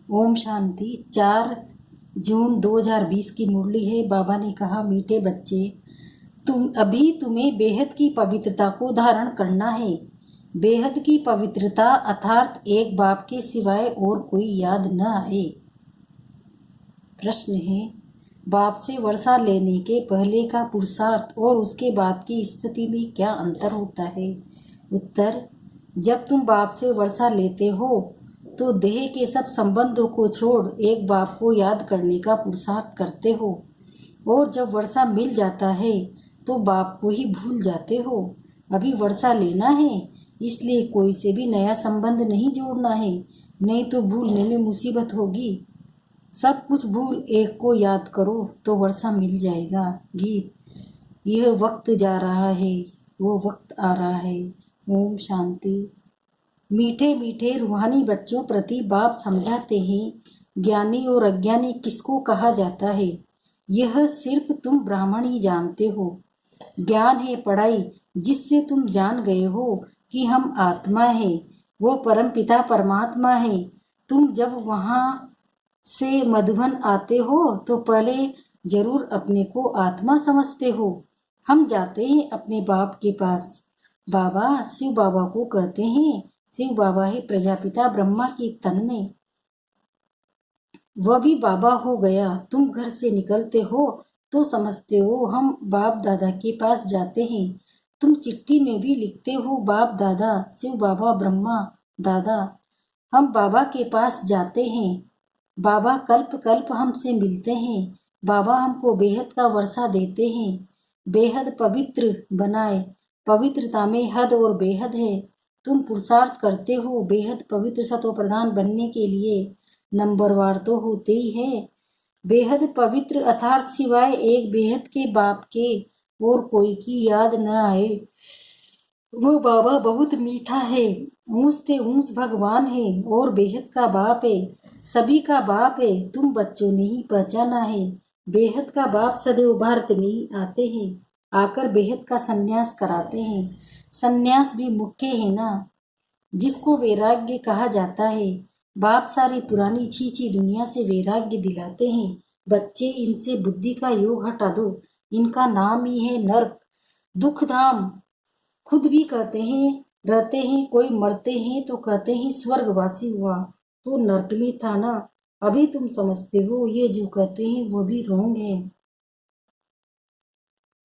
ओम शांति। 4 जून 2020 की मुरली है। बाबा ने कहा, मीठे बच्चे, तुम्हें बेहद की पवित्रता को धारण करना है। बेहद की पवित्रता अर्थात एक बाप के सिवाय और कोई याद न आए। प्रश्न है, बाप से वर्षा लेने के पहले का पुरुषार्थ और उसके बाद की स्थिति में क्या अंतर होता है? उत्तर, जब तुम बाप से वर्षा लेते हो तो देह के सब संबंधों को छोड़ एक बाप को याद करने का पुरुषार्थ करते हो, और जब वर्षा मिल जाता है तो बाप को ही भूल जाते हो। अभी वर्षा लेना है, इसलिए कोई से भी नया संबंध नहीं जोड़ना है, नहीं तो भूलने में मुसीबत होगी। सब कुछ भूल एक को याद करो तो वर्षा मिल जाएगा। गीत। यह वक्त जा रहा है, वो वक्त आ रहा है। ओम शांति। मीठे मीठे रूहानी बच्चों प्रति बाप समझाते हैं, ज्ञानी और अज्ञानी किसको कहा जाता है यह सिर्फ तुम ब्राह्मण ही जानते हो। ज्ञान है पढ़ाई, जिससे तुम जान गए हो कि हम आत्मा है, वो परमपिता परमात्मा है। तुम जब वहाँ से मधुबन आते हो तो पहले जरूर अपने को आत्मा समझते हो। हम जाते हैं अपने बाप के पास। बाबा शिव बाबा को कहते हैं। शिव बाबा है प्रजापिता ब्रह्मा की तन में। वह भी बाबा हो गया। तुम घर से निकलते हो तो समझते हो हम बाप दादा के पास जाते हैं। तुम चिट्ठी में भी लिखते हो बाप दादा, शिव बाबा, ब्रह्मा दादा। हम बाबा के पास जाते हैं। बाबा कल्प कल्प हमसे मिलते हैं। बाबा हमको बेहद का वर्षा देते हैं। बेहद पवित्र बनाए। पवित्रता में हद और बेहद है। तुम पुरुषार्थ करते हो बेहद पवित्र सतो प्रधान बनने के लिए। नंबरवार तो होते ही है। बेहद पवित्र अर्थात सिवाय एक बेहद के बाप के और कोई की याद न आए। वो बाबा बहुत मीठा है, ऊंच से ऊंच भगवान है और बेहद का बाप है, सभी का बाप है। तुम बच्चों ने ही पहचाना है। बेहद का बाप सदैव भारत में ही आते हैं, आकर बेहद का सन्यास कराते हैं। सन्यास भी मुख्य है ना, जिसको वैराग्य कहा जाता है। बाप सारी पुरानी छीछी दुनिया से वैराग्य दिलाते हैं। बच्चे, इनसे बुद्धि का योग हटा दो। इनका नाम ही है नर्क, दुख धाम। खुद भी कहते हैं रहते हैं, कोई मरते हैं तो कहते हैं स्वर्गवासी हुआ, तो नर्क में था ना। अभी तुम समझते हो ये जो कहते हैं वो भी रोंग है।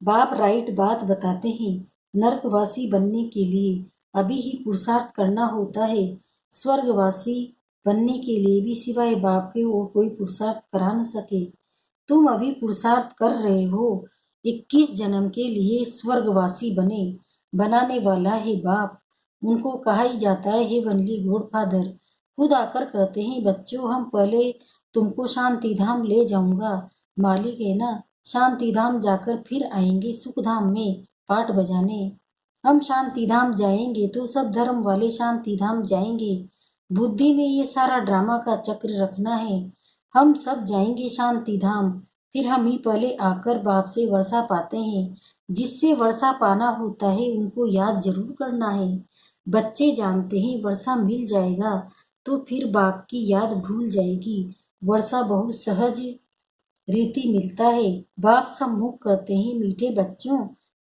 बाप राइट बात बताते हैं। नर्कवासी बनने के लिए अभी ही पुरुषार्थ करना होता है। स्वर्गवासी बनने के लिए भी सिवाय बाप के और कोई पुरुषार्थ करा न सके। तुम अभी पुरुषार्थ कर रहे हो 21 जन्म के लिए स्वर्गवासी बनाने वाला है बाप। उनको कहा ही जाता है हेवनली गॉड फादर। खुद आकर कहते हैं, बच्चों हम पहले तुमको शांति धाम ले जाऊंगा। मालिक है ना, शांति धाम जाकर फिर आएंगे सुख धाम में पाठ बजाने। हम शांति धाम जाएंगे तो सब धर्म वाले शांति धाम जाएंगे। बुद्धि में ये सारा ड्रामा का चक्र रखना है। हम सब जाएंगे शांति धाम, फिर हम ही पहले आकर बाप से वर्षा पाते हैं। जिससे वर्षा पाना होता है उनको याद जरूर करना है। बच्चे जानते हैं वर्षा मिल जाएगा तो फिर बाप की याद भूल जाएगी। वर्षा बहुत सहज रीति मिलता है। बाप सम्मुख कहते हैं, मीठे बच्चों,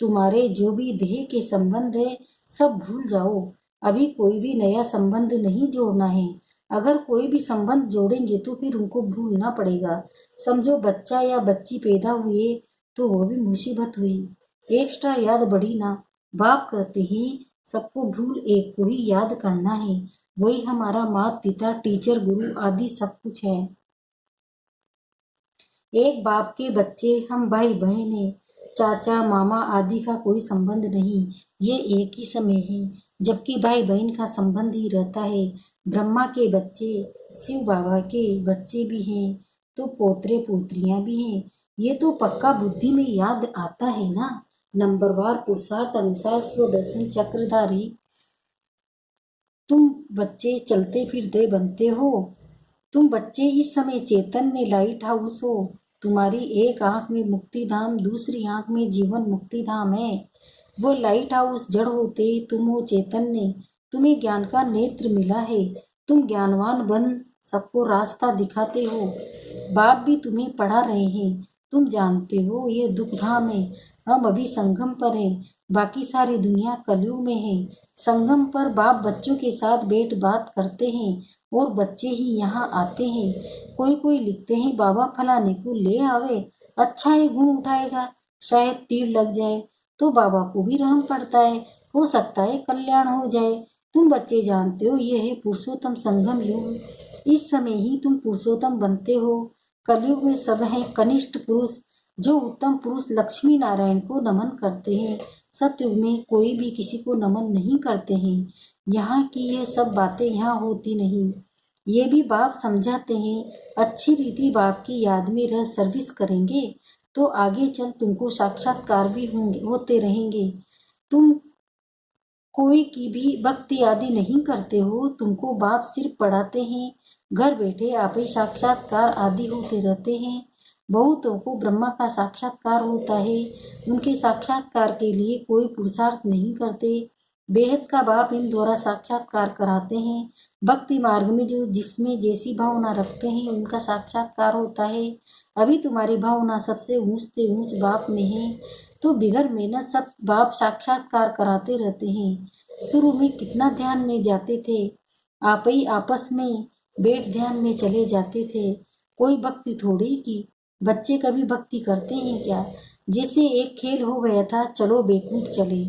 तुम्हारे जो भी देह के संबंध है सब भूल जाओ। अभी कोई भी नया संबंध नहीं जोड़ना है। अगर कोई भी संबंध जोड़ेंगे तो फिर उनको भूलना पड़ेगा। समझो बच्चा या बच्ची पैदा हुए तो वो भी मुसीबत हुई, एक्स्ट्रा याद बढ़ी ना। बाप कहते हैं सबको भूल एक को ही याद करना है। वही हमारा माता पिता टीचर गुरु आदि सब कुछ है। एक बाप के बच्चे हम भाई बहन हैं। चाचा मामा आदि का कोई संबंध नहीं, ये एक ही समय है। जबकि भाई बहन का संबंध ही रहता है। ब्रह्मा के बच्चे शिव बाबा के बच्चे भी हैं तो पोतरे पोत्रियां भी हैं। ये तो पक्का बुद्धि में याद आता है ना। नंबरवार पुरुषार्थ अनुसार स्वदर्शन चक्रधारी तुम बच्चे चलते फिरते बनते हो। तुम बच्चे इस समय चेतन में लाइट हाउस हो। तुम्हारी एक आंख में मुक्ति धाम, दूसरी आंख में जीवन मुक्ति धाम है। वो लाइट हाउस जड़ होते तुम हो चैतन्य। तुम्हें ज्ञान का नेत्र मिला है। तुम ज्ञानवान बन सबको रास्ता दिखाते हो। बाप भी तुम्हें पढ़ा रहे हैं। तुम जानते हो ये दुख धाम है। हम अभी संगम पर हैं, बाकी सारी दुनिया कलयुग में है। संगम पर बाप बच्चों के साथ बैठ बात करते हैं और बच्चे ही यहाँ आते हैं। कोई कोई लिखते हैं बाबा फलाने को ले आवे, अच्छा है गुण उठाएगा, शायद तीर लग जाए तो बाबा को भी रहम पड़ता है, हो सकता है कल्याण हो जाए। तुम बच्चे जानते हो यह है पुरुषोत्तम संगम युग। इस समय ही तुम पुरुषोत्तम बनते हो। कलयुग में सब हैं कनिष्ठ पुरुष, जो उत्तम पुरुष लक्ष्मी नारायण को नमन करते हैं। सतयुग में कोई भी किसी को नमन नहीं करते हैं। यहाँ की ये सब बातें यहाँ होती नहीं। ये भी बाप समझाते हैं। अच्छी रीति बाप की याद में रह सर्विस करेंगे तो आगे चल तुमको साक्षात्कार भी होंगे, होते रहेंगे। तुम कोई की भी भक्ति आदि नहीं करते हो, तुमको बाप सिर्फ पढ़ाते हैं। घर बैठे आप ही साक्षात्कार आदि होते रहते हैं। बहुतों को ब्रह्मा का साक्षात्कार होता है, उनके साक्षात्कार के लिए कोई पुरुषार्थ नहीं करते। बेहद का बाप इन द्वारा साक्षात्कार कराते हैं। भक्ति मार्ग में जो जिसमें जैसी भावना रखते हैं उनका साक्षात्कार होता है। अभी तुम्हारी भावना सबसे ऊंच से ऊंच बाप में है, तो बिगड़ मेहनत सब बाप साक्षात्कार कराते रहते हैं। शुरू में कितना ध्यान में जाते थे, आप ही आपस में बैठ ध्यान में चले जाते थे। कोई भक्ति थोड़ी की, बच्चे कभी भक्ति करते हैं क्या? जैसे एक खेल हो गया था, चलो बेकूफ चले,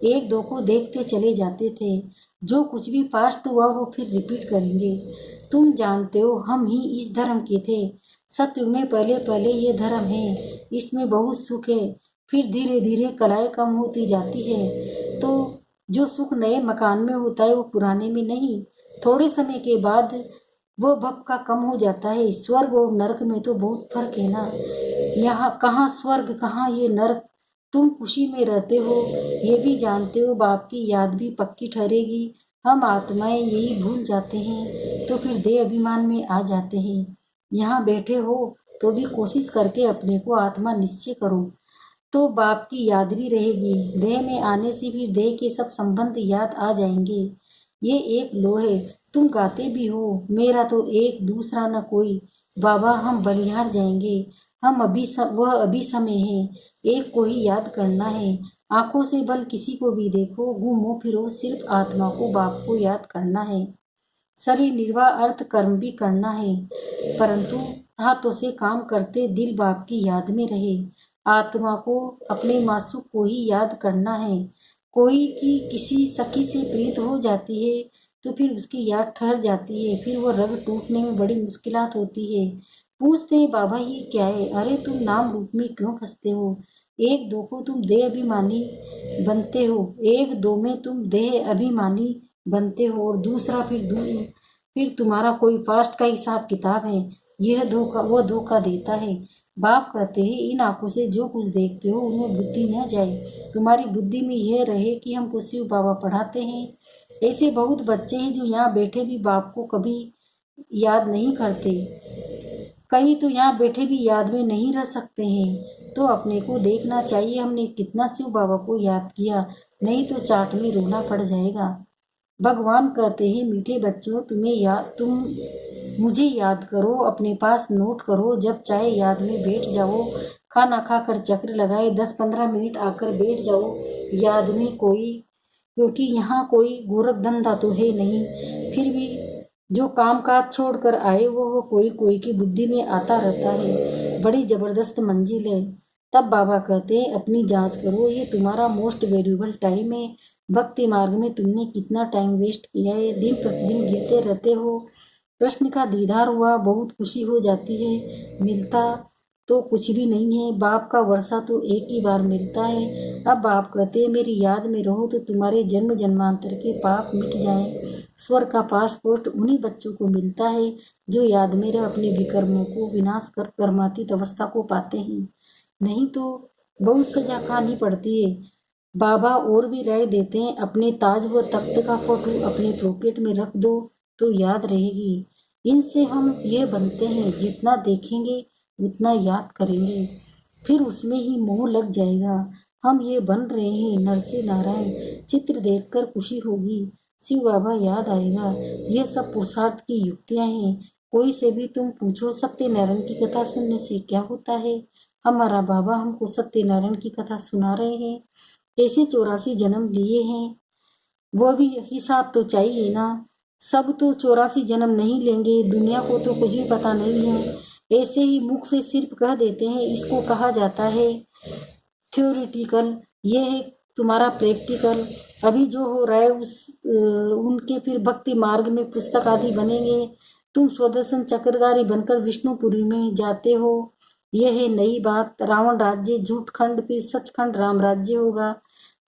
एक दो को देखते चले जाते थे। जो कुछ भी पास्ट हुआ वो फिर रिपीट करेंगे। तुम जानते हो हम ही इस धर्म के थे। सत्युग में पहले पहले ये धर्म है, इसमें बहुत सुख है। फिर धीरे धीरे कलाएं कम होती जाती है, तो जो सुख नए मकान में होता है वो पुराने में नहीं। थोड़े समय के बाद वो भप का कम हो जाता है। स्वर्ग और नरक में तो बहुत फर्क है ना। यहाँ कहाँ स्वर्ग कहाँ ये नरक। तुम खुशी में रहते हो, ये भी जानते हो बाप की याद भी पक्की ठहरेगी। हम आत्माएं यही भूल जाते हैं तो फिर देह अभिमान में आ जाते हैं। यहाँ बैठे हो तो भी कोशिश करके अपने को आत्मा निश्चय करो, तो बाप की याद भी रहेगी। देह में आने से भी देह के सब संबंध याद आ जाएंगे। ये एक लो है। तुम गाते भी हो, मेरा तो एक दूसरा न कोई, बाबा हम बलिहार जाएंगे। हम वह अभी समय है, एक को ही याद करना है। आंखों से बल किसी को भी देखो, घूमो फिरो सिर्फ आत्मा को बाप को याद करना है। शरीर निर्वाह अर्थ कर्म भी करना है, परंतु हाथों से काम करते दिल बाप की याद में रहे। आत्मा को अपने मासूक को ही याद करना है। कोई की किसी सखी से प्रीत हो जाती है तो फिर उसकी याद ठहर जाती है, फिर वो रग टूटने में बड़ी मुश्किलात होती है। पूछते हैं बाबा ये क्या है? अरे तुम नाम रूप में क्यों फंसते हो? एक दो को तुम देह अभिमानी बनते हो, एक दो में तुम देह अभिमानी बनते हो और दूसरा फिर तुम्हारा कोई फास्ट का हिसाब किताब है। यह धोखा वो धोखा देता है। बाप कहते हैं इन आंखों से जो कुछ देखते हो उनमें बुद्धि न जाए। तुम्हारी बुद्धि में यह रहे कि हमको शिव बाबा पढ़ाते हैं। ऐसे बहुत बच्चे हैं जो यहाँ बैठे भी बाप को कभी याद नहीं करते। कई तो यहाँ बैठे भी याद में नहीं रह सकते हैं। तो अपने को देखना चाहिए हमने कितना शिव बाबा को याद किया, नहीं तो चाट में रोना पड़ जाएगा। भगवान कहते हैं मीठे बच्चों तुम मुझे याद करो, अपने पास नोट करो, जब चाहे याद में बैठ जाओ। खाना खाकर चक्र लगाए 10-15 मिनट आकर बैठ जाओ याद में कोई, क्योंकि यहाँ कोई गोरख धंधा तो है नहीं। फिर भी जो काम काज छोड़कर आए वो कोई कोई की बुद्धि में आता रहता है। बड़ी जबरदस्त मंजिल है। तब बाबा कहते हैं अपनी जांच करो, ये तुम्हारा मोस्ट वैल्यूबल टाइम है। भक्ति मार्ग में तुमने कितना टाइम वेस्ट किया है, दिन प्रतिदिन गिरते रहते हो। कृष्ण का दीदार हुआ, बहुत खुशी हो जाती है। मिलता तो कुछ भी नहीं है, बाप का वर्षा तो एक ही बार मिलता है। अब बाप कहते हैं मेरी याद में रहो तो तुम्हारे जन्म जन्मांतर के पाप मिट जाएं। स्वर्ग का पासपोर्ट उन्हीं बच्चों को मिलता है जो याद में रह अपने विकर्मों को विनाश कर कर्मातीत अवस्था को पाते हैं। नहीं तो बहुत सजा खानी पड़ती है। बाबा और भी राय देते हैं अपने ताज व तख्त का फोटो अपने पॉकेट में रख दो तो याद रहेगी। इनसे हम ये बनते हैं जितना देखेंगे उतना याद करेंगे, फिर उसमें ही मोह लग जाएगा। हम ये बन रहे हैं नर से नारायण, चित्र देखकर खुशी होगी, शिव बाबा याद आएगा। ये सब पुरुषार्थ की युक्तियां हैं। कोई से भी तुम पूछो सत्यनारायण की कथा सुनने से क्या होता है। हमारा बाबा हमको सत्यनारायण की कथा सुना रहे हैं, कैसे 84 जन्म लिए हैं, वो भी हिसाब तो चाहिए ना। सब तो 84 जन्म नहीं लेंगे, दुनिया को तो कुछ भी पता नहीं है, ऐसे ही मुख से सिर्फ कह देते हैं। इसको कहा जाता है थ्योरिटिकल, ये है तुम्हारा प्रैक्टिकल। अभी जो हो रहा है उनके फिर भक्ति मार्ग में पुस्तक आदि बनेंगे। तुम स्वदर्शन चक्रधारी बनकर विष्णुपुरी में जाते हो, यह है नई बात। रावण राज्य झूठ खंड फिर सचखंड राम राज्य होगा।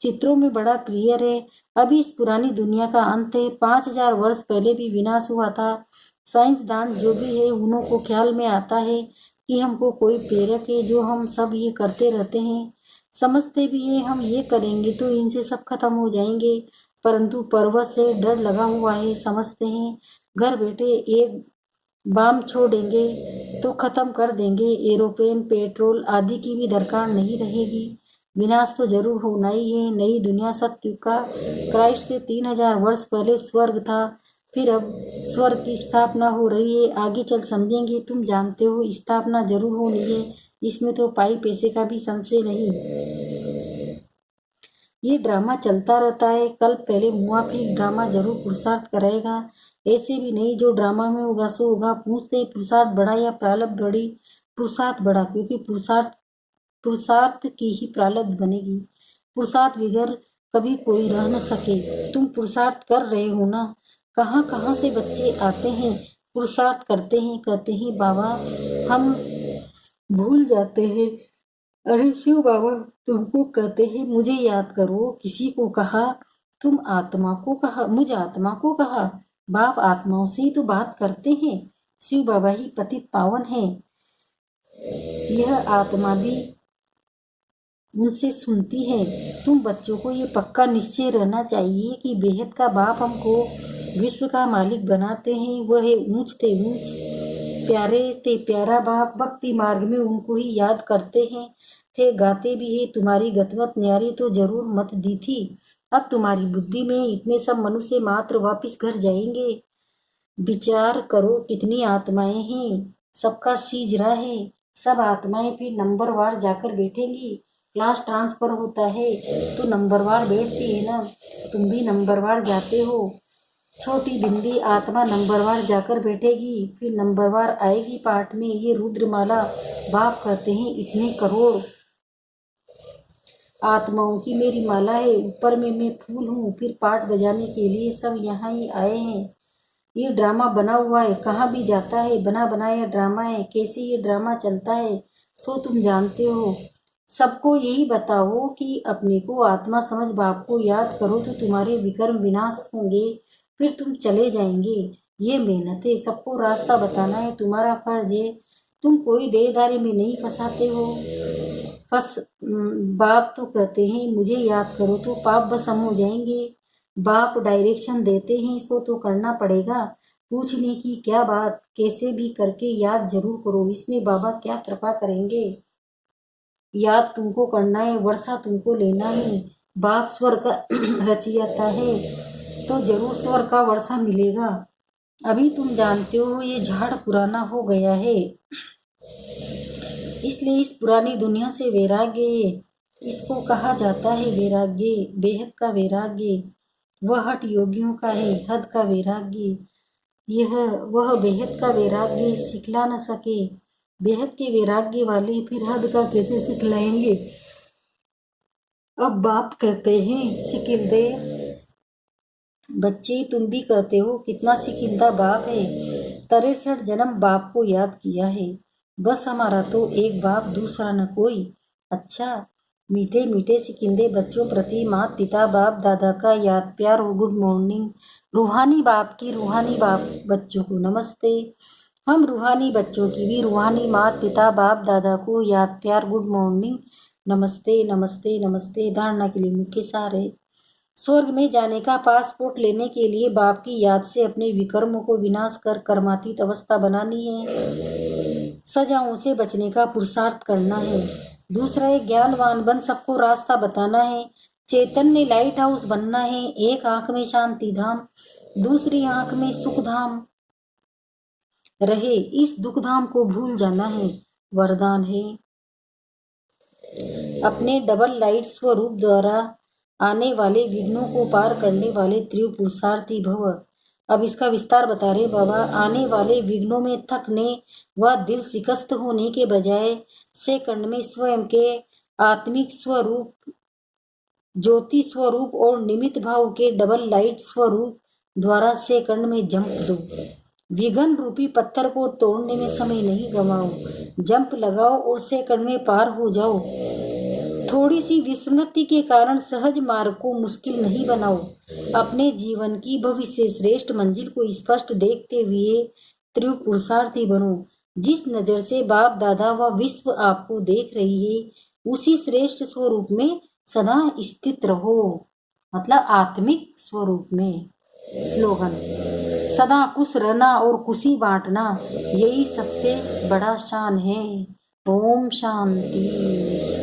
चित्रों में बड़ा क्लियर है। अभी इस पुरानी दुनिया का अंत है। 5000 वर्ष पहले भी विनाश हुआ था। साइंसदान जो भी है उन्हों को ख्याल में आता है कि हमको कोई प्रेरक है जो हम सब ये करते रहते हैं। समझते भी है हम ये करेंगे तो इनसे सब खत्म हो जाएंगे, परंतु पर्वत से डर लगा हुआ है। समझते हैं घर बैठे एक बाम छोड़ेंगे तो खत्म कर देंगे। एरोप्लेन पेट्रोल आदि की भी दरकार नहीं रहेगी। विनाश तो जरूर होना ही है। नई दुनिया सत्युग का क्राइस्ट से 3000 वर्ष पहले स्वर्ग था, फिर अब स्वर्ग की स्थापना हो रही है। आगे चल समझेंगे। तुम जानते हो स्थापना जरूर होनी है, इसमें तो पाई पैसे का भी संशय नहीं। ये ड्रामा चलता रहता है। कल पहले मुआ फिर ड्रामा जरूर पुरुषार्थ कराएगा। ऐसे भी नहीं जो ड्रामा में होगा सो होगा। पूछते पुरुषार्थ बढ़ा या प्रारब्ध बढ़ी? पुरुषार्थ बढ़ा, क्योंकि पुरुषार्थ की ही प्रारब्ध बनेगी। पुरुषार्थ बगैर कभी कोई रह न सके। तुम पुरुषार्थ कर रहे हो ना। कहाँ कहाँ से बच्चे आते हैं, पुरुषार्थ करते हैं, कहते हैं बाबा हम भूल जाते हैं। अरे शिव बाबा तुमको कहते हैं मुझे याद करो। किसी को कहा तुम आत्मा को कहा, मुझे आत्मा को कहा। बाप आत्माओं से ही तो बात करते हैं। शिव बाबा ही पतित पावन है। यह आत्मा भी उनसे सुनती है। तुम बच्चों को ये पक्का निश्चय रहना चाहिए कि बेहद का बाप हमको विश्व का मालिक बनाते हैं। वह है ऊंच ते ऊंच, प्यारे ते प्यारा बाप। भक्ति मार्ग में उनको ही याद करते हैं थे। गाते भी है तुम्हारी गतवत न्यारी तो जरूर मत दी थी। अब तुम्हारी बुद्धि में इतने सब मनुष्य मात्र वापिस घर जाएंगे। विचार करो कितनी आत्माएं हैं, सबका सीजरा है। सब आत्माएं फिर नंबरवार जाकर बैठेंगी। क्लास ट्रांसफर होता है तो नंबरवार बैठती है ना। तुम भी नंबरवार जाते हो। छोटी बिंदी आत्मा नंबरवार जाकर बैठेगी, फिर नंबरवार आएगी पाठ में। ये रुद्रमाला बाप कहते हैं इतने करोड़ आत्माओं की मेरी माला है। ऊपर में मैं फूल हूँ। फिर पाठ बजाने के लिए सब यहाँ ही आए हैं। ये ड्रामा बना हुआ है, कहाँ भी जाता है बना बनाया ड्रामा है। कैसे ये ड्रामा चलता है सो तुम जानते हो। सबको यही बताओ कि अपने को आत्मा समझ बाप को याद करो तो तुम्हारे विकर्म विनाश होंगे, फिर तुम चले जाएंगे। ये मेहनत है, सबको रास्ता बताना है, तुम्हारा फर्ज है। तुम कोई देहधारी में नहीं फंसाते हो। बस बाप तो कहते हैं मुझे याद करो तो पाप बस हम हो जाएंगे। बाप डायरेक्शन देते हैं सो तो करना पड़ेगा। पूछने की क्या बात, कैसे भी करके याद जरूर करो। इसमें बाबा क्या कृपा करेंगे। याद तुमको करना है, वर्षा तुमको लेना है। बाप स्वर का रचियता है तो जरूर स्वर का वर्षा मिलेगा। अभी तुम जानते हो ये झाड़ पुराना हो गया है, इसलिए इस पुरानी दुनिया से वैराग्य है। इसको कहा जाता है वैराग्य, बेहद का वैराग्य। वह हठ योगियों का है, हद का वैराग्य। यह वह बेहद का वैराग्य सिखला न सके। बेहद के वैराग्य वाले फिर हद का कैसे सिखलाएंगे। अब बाप कहते हैं सिकिल दे। बच्चे तुम भी कहते हो कितना सिकिलदा बाप है। 63 जन्म बाप को याद किया है। बस हमारा तो एक बाप, दूसरा न कोई। अच्छा मीठे मीठे सिकिंदे बच्चों प्रति माता पिता बाप दादा का याद प्यार और गुड मॉर्निंग। रूहानी बाप की रूहानी बाप बच्चों को नमस्ते। हम रूहानी बच्चों की भी रूहानी माता पिता बाप दादा को याद प्यार गुड मॉर्निंग। नमस्ते नमस्ते नमस्ते। धारणा के लिए मुख्य सार है। स्वर्ग में जाने का पासपोर्ट लेने के लिए बाप की याद से अपने विकर्मों को विनाश कर कर्मातीत अवस्था बनानी है। सजाओं से बचने का पुरुषार्थ करना है। दूसरा है ज्ञानवान बन सबको रास्ता बताना है। चैतन्य लाइट हाउस बनना है। एक आंख में शांति धाम, दूसरी आंख में सुख धाम रहे, इस दुखधाम को भूल जाना है, वरदान है। अपने डबल लाइट स्वरूप द्वारा आने वाले विघ्नों को पार करने वाले त्रियुग पुरुषार्थी भव। अब इसका विस्तार बता रहे बाबा। आने वाले विघ्नों में थकने व दिल शिकस्त होने के बजाय सेकंड में स्वयं के आत्मिक स्वरूप, ज्योति स्वरूप और निमित्त भाव के डबल लाइट स्वरूप द्वारा सेकंड में जंप दो। विघ्न रूपी पत्थर को तोड़ने में समय नहीं गवाओ, जंप लगाओ और सेकंड में पार हो जाओ। थोड़ी सी विस्मृति के कारण सहज मार्ग को मुश्किल नहीं बनाओ। अपने जीवन की भविष्य श्रेष्ठ मंजिल को स्पष्ट देखते हुए त्रियुग पुरुषार्थी बनो। जिस नजर से बाप दादा व विश्व आपको देख रही है, उसी श्रेष्ठ स्वरूप में सदा स्थित रहो। मतलब आत्मिक स्वरूप में। स्लोगन: सदा खुश रहना और खुशी बांटना, यही सबसे बड़ा शान है। ओम शांति।